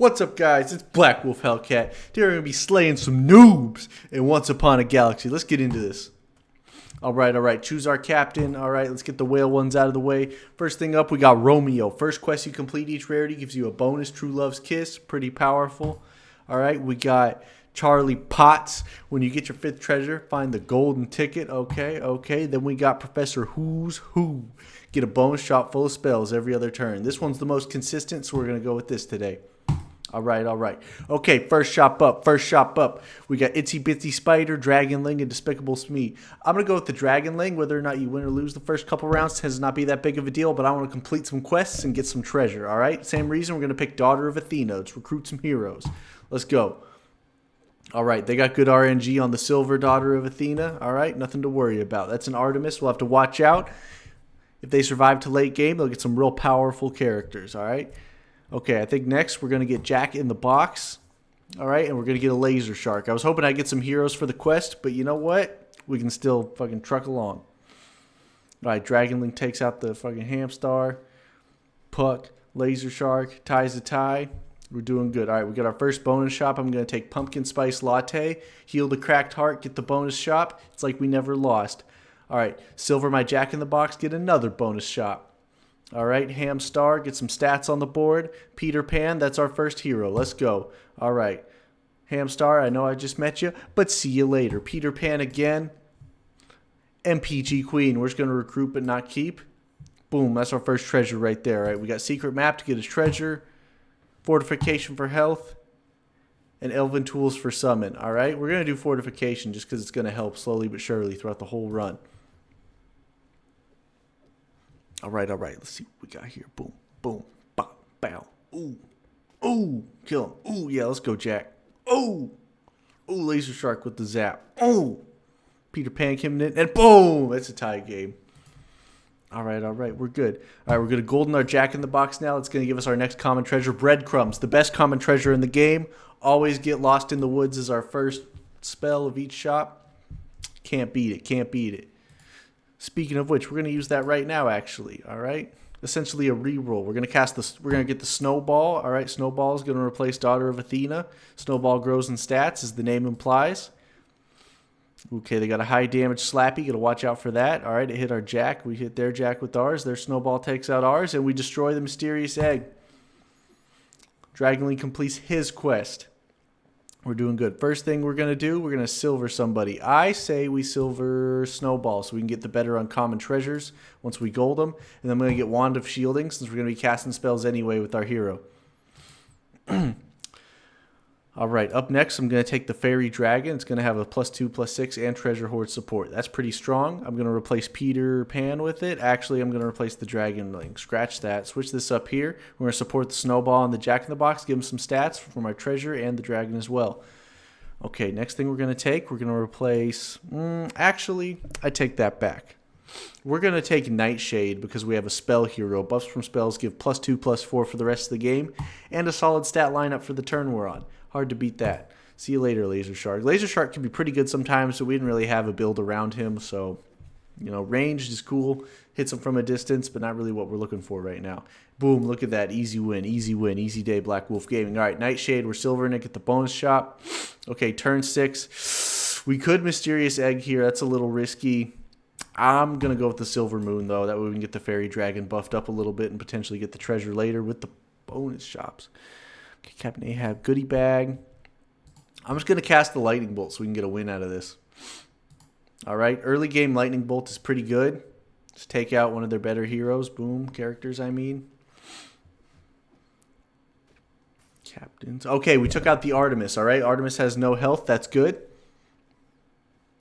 What's up, guys? It's Black Wolf Hellcat. Today we're going to be slaying some noobs in Once Upon a Galaxy. Let's get into this. Alright. Choose our captain. Alright, let's get the whale ones out of the way. First thing up, we got Romeo. First quest you complete each rarity gives you a bonus True Love's Kiss. Pretty powerful. Alright, we got Charlie Potts. When you get your 5th treasure, find the golden ticket. Okay. Then we got Professor Who's Who. Get a bonus shot full of spells every other turn. This one's the most consistent, so we're going to go with this today. Alright. Okay, first shop up. We got Itsy Bitsy Spider, Dragonling, and Despicable Me. I'm going to go with the Dragonling. Whether or not you win or lose the first couple rounds tends not be that big of a deal, but I want to complete some quests and get some treasure, alright? Same reason we're going to pick Daughter of Athena. Let's recruit some heroes. Let's go. Alright, they got good RNG on the Silver Daughter of Athena. Alright, nothing to worry about. That's an Artemis. We'll have to watch out. If they survive to late game, they'll get some real powerful characters, alright? Okay, I think next we're going to get Jack in the Box. Alright, and we're going to get a Laser Shark. I was hoping I'd get some heroes for the quest, but you know what? We can still fucking truck along. Alright, Dragonling takes out the fucking Hamstar. Puck, Laser Shark, ties the tie. We're doing good. Alright, we got our first bonus shop. I'm going to take Pumpkin Spice Latte. Heal the cracked heart, get the bonus shop. It's like we never lost. Alright, Silver my Jack in the Box, get another bonus shop. Alright, Hamstar, get some stats on the board. Peter Pan, that's our first hero. Let's go. Alright, Hamstar, I know I just met you, but see you later. Peter Pan again. MPG Queen, we're just going to recruit but not keep. Boom, that's our first treasure right there. Alright, we got Secret Map to get his treasure. Fortification for health. And Elven Tools for summon. Alright, we're going to do Fortification just because it's going to help slowly but surely throughout the whole run. Alright. Let's see what we got here. Boom. Bop. Bow. Ooh. Kill him. Ooh, yeah, let's go, Jack. Ooh, Laser Shark with the zap. Ooh. Peter Pan coming in. And boom! That's a tie game. Alright. We're good. Alright, we're going to golden our Jack in the Box now. It's going to give us our next common treasure. Breadcrumbs. The best common treasure in the game. Always get lost in the woods as our first spell of each shop. Can't beat it. Speaking of which, we're going to use that right now, actually. All right, essentially a reroll. We're going to cast this. We're going to get the Snowball. All right, Snowball is going to replace Daughter of Athena. Snowball grows in stats, as the name implies. Okay, they got a high damage Slappy. Got to watch out for that. All right, it hit our Jack. We hit their Jack with ours. Their Snowball takes out ours, and we destroy the mysterious egg. Dragonling completes his quest. We're doing good. First thing we're going to do, we're going to silver somebody. I say we silver Snowball so we can get the better uncommon treasures once we gold them. And then I'm going to get Wand of Shielding since we're going to be casting spells anyway with our hero. Alright, up next I'm going to take the Fairy Dragon. It's going to have a +2/+6 and Treasure Hoard support. That's pretty strong. I'm going to replace Peter Pan with it. Actually, I'm going to replace the Dragonling. Scratch that. Switch this up here. We're going to support the Snowball and the Jack in the Box. Give them some stats for my treasure and the dragon as well. Okay, next thing we're going to take, we're going to replace... actually, I take that back. We're going to take Nightshade because we have a spell hero. Buffs from spells give +2/+4 for the rest of the game. And a solid stat lineup for the turn we're on. Hard to beat that. See you later, Laser Shark. Laser Shark can be pretty good sometimes, so we didn't really have a build around him. So, ranged is cool. Hits him from a distance, but not really what we're looking for right now. Boom, look at that. Easy win. Easy day, Black Wolf Gaming. All right, Nightshade. We're silvering it. Get the bonus shop. Okay, turn 6. We could Mysterious Egg here. That's a little risky. I'm going to go with the Silver Moon, though. That way we can get the Fairy Dragon buffed up a little bit and potentially get the treasure later with the bonus shops. Okay, Captain Ahab, goodie bag. I'm just going to cast the Lightning Bolt so we can get a win out of this. Alright, early game Lightning Bolt is pretty good. Just take out one of their better heroes. Boom, characters, I mean. Captains. Okay, we took out the Artemis, alright? Artemis has no health. That's good.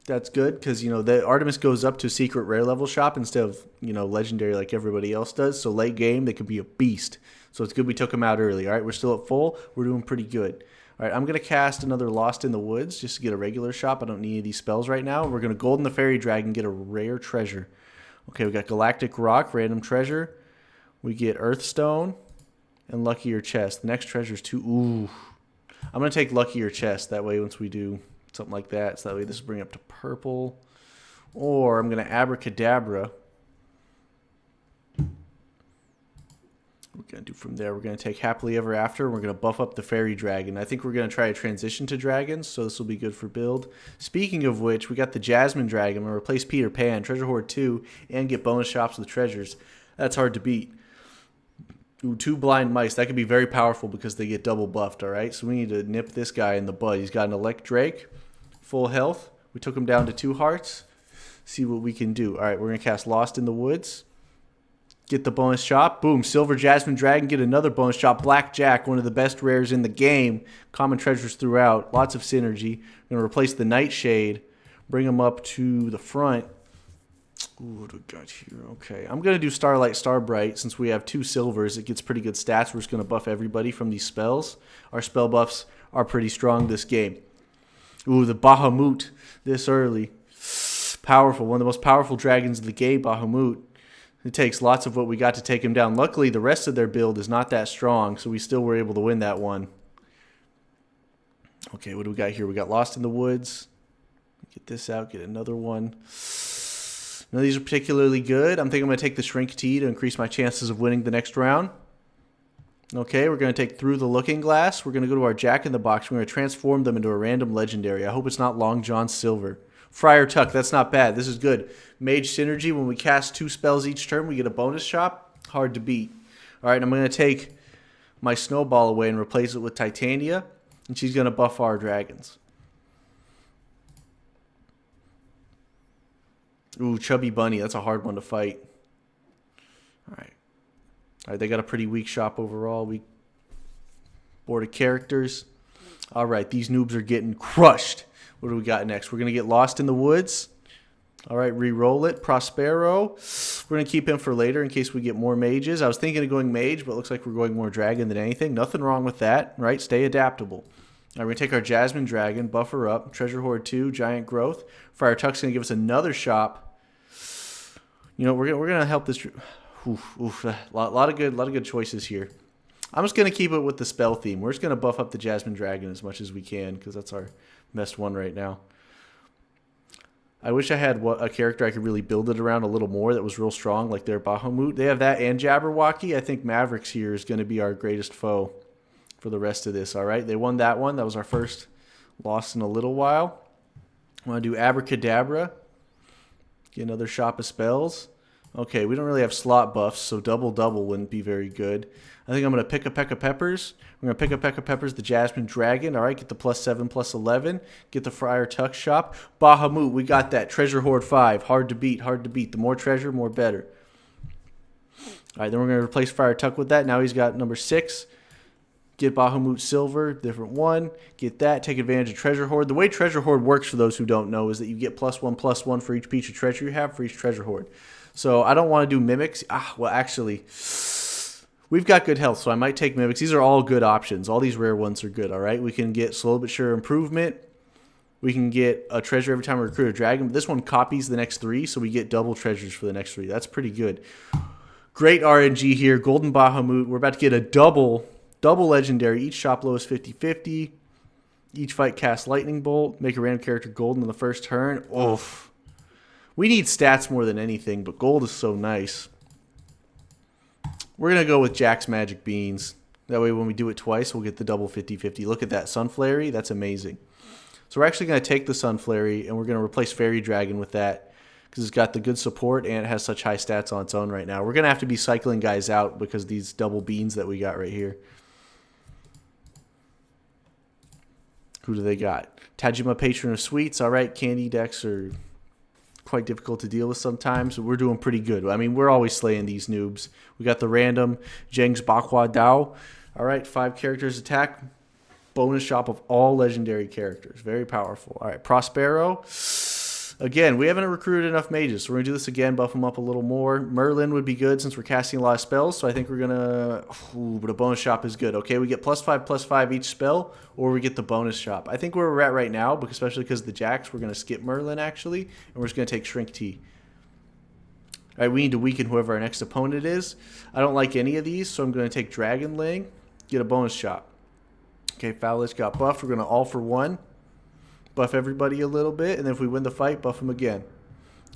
That's good because, the Artemis goes up to secret rare level shop instead of, legendary like everybody else does. So late game, they could be a beast. So it's good we took them out early. All right, we're still at full. We're doing pretty good. All right, I'm going to cast another Lost in the Woods just to get a regular shop. I don't need any of these spells right now. We're going to golden the Fairy Dragon, get a rare treasure. Okay, we got Galactic Rock, random treasure. We get Earthstone and Luckier Chest. The next treasure is ooh. I'm going to take Luckier Chest. That way once we do something like that, so that way this will bring up to purple. Or I'm going to Abracadabra we're going to do from there, we're going to take Happily Ever After, and we're going to buff up the Fairy Dragon. I think we're going to try to transition to dragons, so this will be good for build. Speaking of which, we got the Jasmine Dragon. I'm going to replace Peter Pan, Treasure Hoard 2, and get bonus shops with treasures. That's hard to beat. Ooh, 2 Blind Mice. That could be very powerful because they get double buffed, alright? So we need to nip this guy in the bud. He's got an Elect Drake, full health. We took him down to 2 hearts. See what we can do. Alright, we're going to cast Lost in the Woods. Get the bonus shop. Boom. Silver Jasmine Dragon. Get another bonus shop. Blackjack, one of the best rares in the game. Common treasures throughout. Lots of synergy. We're going to replace the Nightshade. Bring him up to the front. Ooh, what do we got here? Okay. I'm going to do Starlight Starbright. Since we have 2 silvers, it gets pretty good stats. We're just going to buff everybody from these spells. Our spell buffs are pretty strong this game. Ooh, the Bahamut this early. Powerful. One of the most powerful dragons of the game, Bahamut. It takes lots of what we got to take him down. Luckily, the rest of their build is not that strong, so we still were able to win that one. Okay, what do we got here? We got Lost in the Woods. Get this out, get another one. None of these are particularly good. I'm thinking I'm going to take the Shrink Tea to increase my chances of winning the next round. Okay, we're going to take Through the Looking Glass. We're going to go to our Jack in the Box. We're going to transform them into a random legendary. I hope it's not Long John Silver. Friar Tuck, that's not bad. This is good. Mage Synergy, when we cast 2 spells each turn, we get a bonus shop. Hard to beat. Alright, I'm going to take my Snowball away and replace it with Titania. And she's going to buff our dragons. Ooh, Chubby Bunny. That's a hard one to fight. Alright. Alright, they got a pretty weak shop overall. Weak board of characters. Alright, these noobs are getting crushed. What do we got next? We're going to get Lost in the Woods. All right, re-roll it. Prospero. We're going to keep him for later in case we get more mages. I was thinking of going mage, but it looks like we're going more dragon than anything. Nothing wrong with that, right? Stay adaptable. All right, we're going to take our Jasmine Dragon, buff her up. Treasure Hoard 2, Giant Growth. Friar Tuck's going to give us another shop. You know, we're going to help this. A lot of good choices here. I'm just going to keep it with the spell theme. We're just going to buff up the Jasmine Dragon as much as we can because that's our best one right now. I wish I had a character I could really build it around a little more that was real strong, like their Bahamut. They have that and Jabberwocky. I think Mavericks here is going to be our greatest foe for the rest of this, all right? They won that one. That was our first loss in a little while. I want to do Abracadabra. Get another shop of spells. Okay, we don't really have slot buffs, so double-double wouldn't be very good. I think I'm going to pick a Peck of Peppers. We're going to pick a Peck of Peppers, the Jasmine Dragon. All right, get the +7, +11. Get the Friar Tuck shop. Bahamut, we got that. Treasure Hoard 5. Hard to beat, hard to beat. The more treasure, more better. All right, then we're going to replace Friar Tuck with that. Now he's got number 6. Get Bahamut Silver, different one. Get that. Take advantage of Treasure Hoard. The way Treasure Hoard works, for those who don't know, is that you get +1/+1 for each piece of treasure you have for each Treasure Hoard. So I don't want to do Mimics. Well, actually, we've got good health, so I might take Mimics. These are all good options. All these rare ones are good, all right? We can get Slow But Sure Improvement. We can get a treasure every time we recruit a dragon. But this one copies the next 3, so we get double treasures for the next 3. That's pretty good. Great RNG here. Golden Bahamut. We're about to get a double legendary. Each shop low is 50/50. Each fight cast Lightning Bolt. Make a random character golden in the first turn. Oof. We need stats more than anything, but gold is so nice. We're going to go with Jack's Magic Beans. That way when we do it twice, we'll get the double 50/50. Look at that. Sunflary. That's amazing. So we're actually going to take the Sunflary, and we're going to replace Fairy Dragon with that because it's got the good support, and it has such high stats on its own right now. We're going to have to be cycling guys out because of these double beans that we got right here. Who do they got? Tajima, Patron of Sweets. All right, candy decks are quite difficult to deal with sometimes, but we're doing pretty good. I mean, we're always slaying these noobs. We got the random Zheng's Bakwa Dao. All right, 5 characters attack. Bonus shop of all legendary characters. Very powerful. All right, Prospero. Again, we haven't recruited enough mages, so we're going to do this again, buff them up a little more. Merlin would be good since we're casting a lot of spells, so I think we're going to... but a bonus shop is good. Okay, we get +5/+5 each spell, or we get the bonus shop. I think where we're at right now, especially because of the Jacks, we're going to skip Merlin, actually, and we're just going to take Shrink Tea. All right, we need to weaken whoever our next opponent is. I don't like any of these, so I'm going to take Dragonling, get a bonus shop. Okay, Fowlich got buffed. We're going to all for 1. Buff everybody a little bit, and then if we win the fight, buff them again.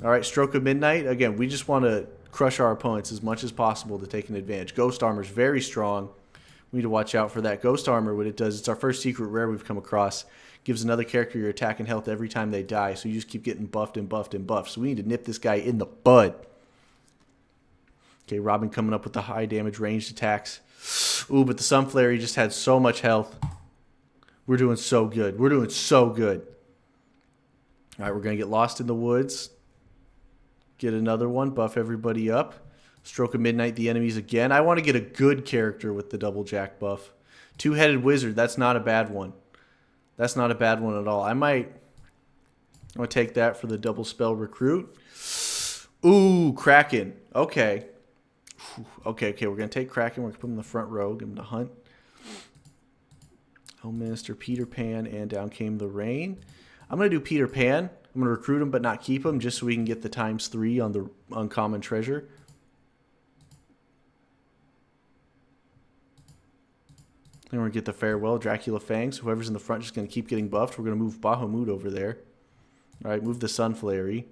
All right, Stroke of Midnight. Again, we just want to crush our opponents as much as possible to take an advantage. Ghost Armor is very strong. We need to watch out for that. Ghost Armor, what it does, it's our first secret rare we've come across. Gives another character your attack and health every time they die. So you just keep getting buffed and buffed and buffed. So we need to nip this guy in the bud. Okay, Robin coming up with the high damage ranged attacks. Ooh, but the Sunflare, he just had so much health. We're doing so good. We're doing so good. All right, we're going to get lost in the woods. Get another one. Buff everybody up. Stroke of Midnight the enemies again. I want to get a good character with the double jack buff. Two-headed wizard. That's not a bad one. That's not a bad one at all. I'm going to take that for the double spell recruit. Ooh, Kraken. Okay. Okay. We're going to take Kraken. We're going to put him in the front row. Give him the hunt. Home Minister, Peter Pan, and Down Came the Rain. I'm going to do Peter Pan. I'm going to recruit him but not keep him just so we can get the ×3 on the uncommon treasure. Then we're going to get the Farewell, Dracula Fangs. Whoever's in the front is just going to keep getting buffed. We're going to move Bahamut over there. All right, move the Sunflare.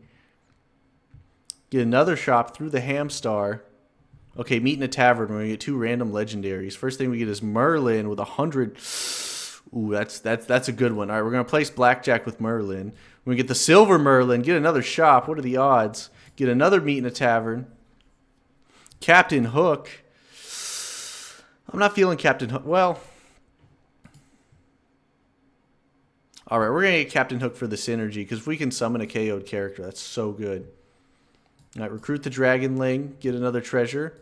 Get another shop through the Hamstar. Okay, meet in a tavern. We're going to get 2 random legendaries. First thing we get is Merlin with 100. Ooh, that's a good one. All right, we're going to place Blackjack with Merlin. We're going to get the Silver Merlin. Get another shop. What are the odds? Get another meet in a tavern. Captain Hook. I'm not feeling Captain Hook. Well, all right, we're going to get Captain Hook for the synergy because if we can summon a KO'd character, that's so good. All right, recruit the Dragonling. Get another treasure.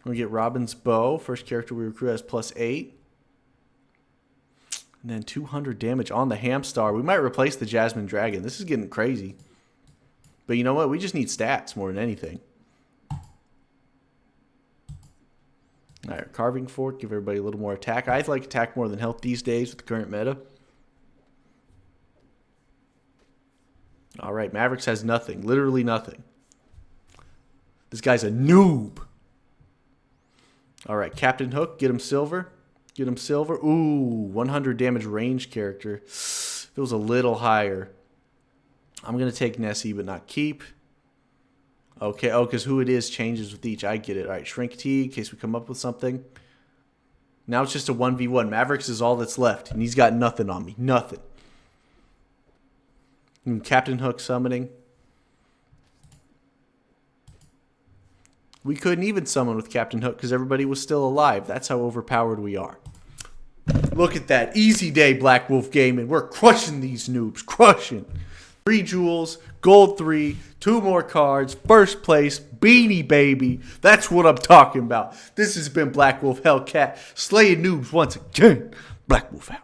We get Robin's Bow. First character we recruit has +8. And then 200 damage on the Hamstar. We might replace the Jasmine Dragon. This is getting crazy. But you know what? We just need stats more than anything. Alright, Carving Fork. Give everybody a little more attack. I like attack more than health these days with the current meta. Alright, Mavericks has nothing. Literally nothing. This guy's a noob. Alright, Captain Hook. Get him silver. Get him silver. Ooh, 100 damage range character. Feels a little higher. I'm going to take Nessie, but not keep. Okay, oh, because who it is changes with each. I get it. All right, Shrink T, in case we come up with something. Now it's just a 1v1. Mavericks is all that's left, and he's got nothing on me. Nothing. And Captain Hook summoning. We couldn't even summon with Captain Hook because everybody was still alive. That's how overpowered we are. Look at that. Easy day, Black Wolf Gaming. We're crushing these noobs. Crushing. 3 jewels, gold 3, 2 more cards, first place, Beanie Baby. That's what I'm talking about. This has been Black Wolf Hellcat, slaying noobs once again. Black Wolf out.